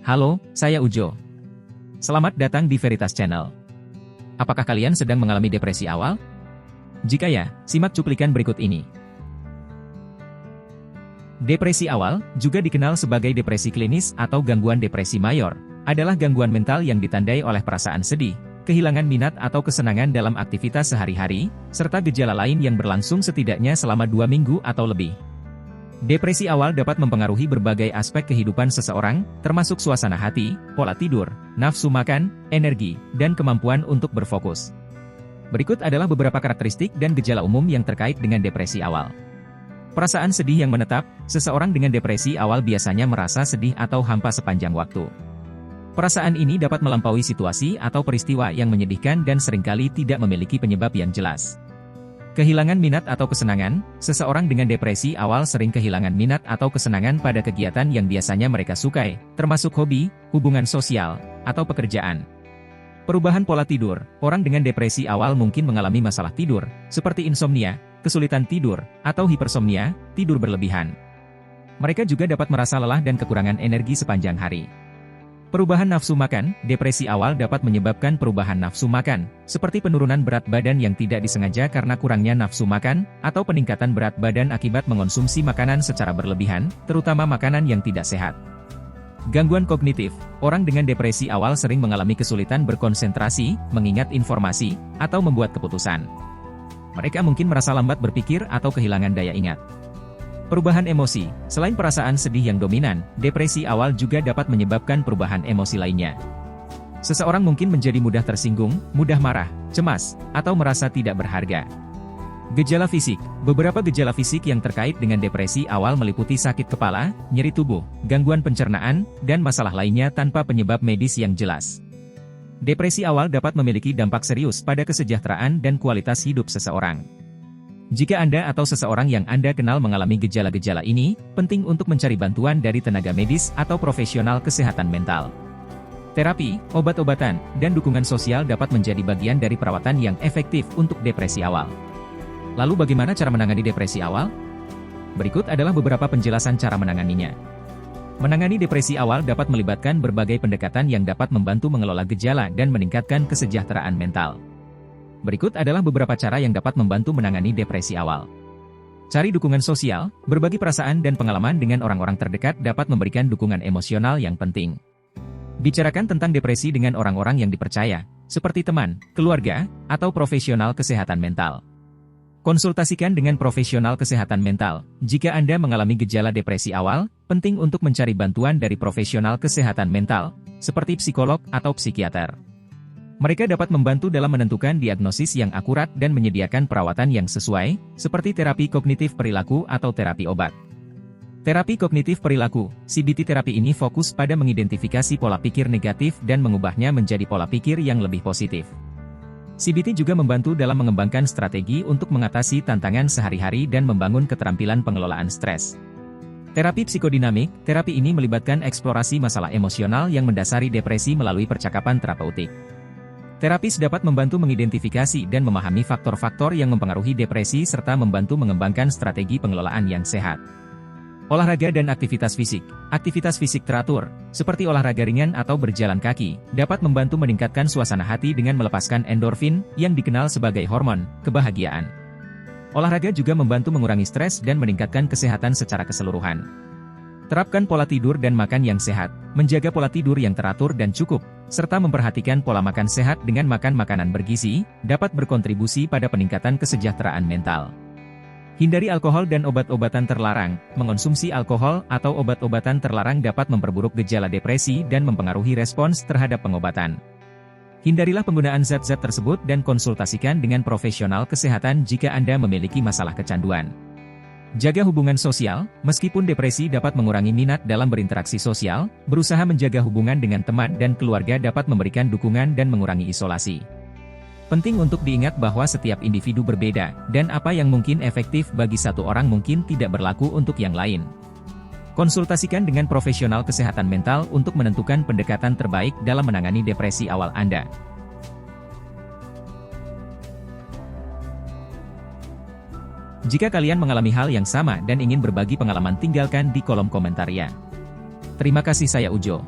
Halo, saya Ujo. Selamat datang di Veritas Channel. Apakah kalian sedang mengalami depresi awal? Jika ya, simak cuplikan berikut ini. Depresi awal, juga dikenal sebagai depresi klinis atau gangguan depresi mayor, adalah gangguan mental yang ditandai oleh perasaan sedih, kehilangan minat atau kesenangan dalam aktivitas sehari-hari, serta gejala lain yang berlangsung setidaknya selama 2 minggu atau lebih. Depresi awal dapat mempengaruhi berbagai aspek kehidupan seseorang, termasuk suasana hati, pola tidur, nafsu makan, energi, dan kemampuan untuk berfokus. Berikut adalah beberapa karakteristik dan gejala umum yang terkait dengan depresi awal. Perasaan sedih yang menetap, seseorang dengan depresi awal biasanya merasa sedih atau hampa sepanjang waktu. Perasaan ini dapat melampaui situasi atau peristiwa yang menyedihkan dan seringkali tidak memiliki penyebab yang jelas. Kehilangan minat atau kesenangan, seseorang dengan depresi awal sering kehilangan minat atau kesenangan pada kegiatan yang biasanya mereka sukai, termasuk hobi, hubungan sosial, atau pekerjaan. Perubahan pola tidur, orang dengan depresi awal mungkin mengalami masalah tidur, seperti insomnia, kesulitan tidur, atau hipersomnia, tidur berlebihan. Mereka juga dapat merasa lelah dan kekurangan energi sepanjang hari. Perubahan nafsu makan, depresi awal dapat menyebabkan perubahan nafsu makan, seperti penurunan berat badan yang tidak disengaja karena kurangnya nafsu makan, atau peningkatan berat badan akibat mengonsumsi makanan secara berlebihan, terutama makanan yang tidak sehat. Gangguan kognitif, orang dengan depresi awal sering mengalami kesulitan berkonsentrasi, mengingat informasi, atau membuat keputusan. Mereka mungkin merasa lambat berpikir atau kehilangan daya ingat. Perubahan emosi, selain perasaan sedih yang dominan, depresi awal juga dapat menyebabkan perubahan emosi lainnya. Seseorang mungkin menjadi mudah tersinggung, mudah marah, cemas, atau merasa tidak berharga. Gejala fisik, beberapa gejala fisik yang terkait dengan depresi awal meliputi sakit kepala, nyeri tubuh, gangguan pencernaan, dan masalah lainnya tanpa penyebab medis yang jelas. Depresi awal dapat memiliki dampak serius pada kesejahteraan dan kualitas hidup seseorang. Jika Anda atau seseorang yang Anda kenal mengalami gejala-gejala ini, penting untuk mencari bantuan dari tenaga medis atau profesional kesehatan mental. Terapi, obat-obatan, dan dukungan sosial dapat menjadi bagian dari perawatan yang efektif untuk depresi awal. Lalu bagaimana cara menangani depresi awal? Berikut adalah beberapa penjelasan cara menanganinya. Menangani depresi awal dapat melibatkan berbagai pendekatan yang dapat membantu mengelola gejala dan meningkatkan kesejahteraan mental. Berikut adalah beberapa cara yang dapat membantu menangani depresi awal. Cari dukungan sosial, berbagi perasaan dan pengalaman dengan orang-orang terdekat dapat memberikan dukungan emosional yang penting. Bicarakan tentang depresi dengan orang-orang yang dipercaya, seperti teman, keluarga, atau profesional kesehatan mental. Konsultasikan dengan profesional kesehatan mental. Jika Anda mengalami gejala depresi awal, penting untuk mencari bantuan dari profesional kesehatan mental, seperti psikolog atau psikiater. Mereka dapat membantu dalam menentukan diagnosis yang akurat dan menyediakan perawatan yang sesuai, seperti terapi kognitif perilaku atau terapi obat. Terapi kognitif perilaku, CBT terapi ini fokus pada mengidentifikasi pola pikir negatif dan mengubahnya menjadi pola pikir yang lebih positif. CBT juga membantu dalam mengembangkan strategi untuk mengatasi tantangan sehari-hari dan membangun keterampilan pengelolaan stres. Terapi psikodinamik, terapi ini melibatkan eksplorasi masalah emosional yang mendasari depresi melalui percakapan terapeutik. Terapis dapat membantu mengidentifikasi dan memahami faktor-faktor yang mempengaruhi depresi serta membantu mengembangkan strategi pengelolaan yang sehat. Olahraga dan aktivitas fisik. Aktivitas fisik teratur, seperti olahraga ringan atau berjalan kaki, dapat membantu meningkatkan suasana hati dengan melepaskan endorfin, yang dikenal sebagai hormon kebahagiaan. Olahraga juga membantu mengurangi stres dan meningkatkan kesehatan secara keseluruhan. Terapkan pola tidur dan makan yang sehat, menjaga pola tidur yang teratur dan cukup, serta memperhatikan pola makan sehat dengan makan makanan bergizi, dapat berkontribusi pada peningkatan kesejahteraan mental. Hindari alkohol dan obat-obatan terlarang. Mengonsumsi alkohol atau obat-obatan terlarang dapat memperburuk gejala depresi dan mempengaruhi respons terhadap pengobatan. Hindarilah penggunaan zat-zat tersebut dan konsultasikan dengan profesional kesehatan jika Anda memiliki masalah kecanduan. Jaga hubungan sosial, meskipun depresi dapat mengurangi minat dalam berinteraksi sosial, berusaha menjaga hubungan dengan teman dan keluarga dapat memberikan dukungan dan mengurangi isolasi. Penting untuk diingat bahwa setiap individu berbeda, dan apa yang mungkin efektif bagi satu orang mungkin tidak berlaku untuk yang lain. Konsultasikan dengan profesional kesehatan mental untuk menentukan pendekatan terbaik dalam menangani depresi awal Anda. Jika kalian mengalami hal yang sama dan ingin berbagi pengalaman, tinggalkan di kolom komentar ya. Terima kasih, saya Ujo.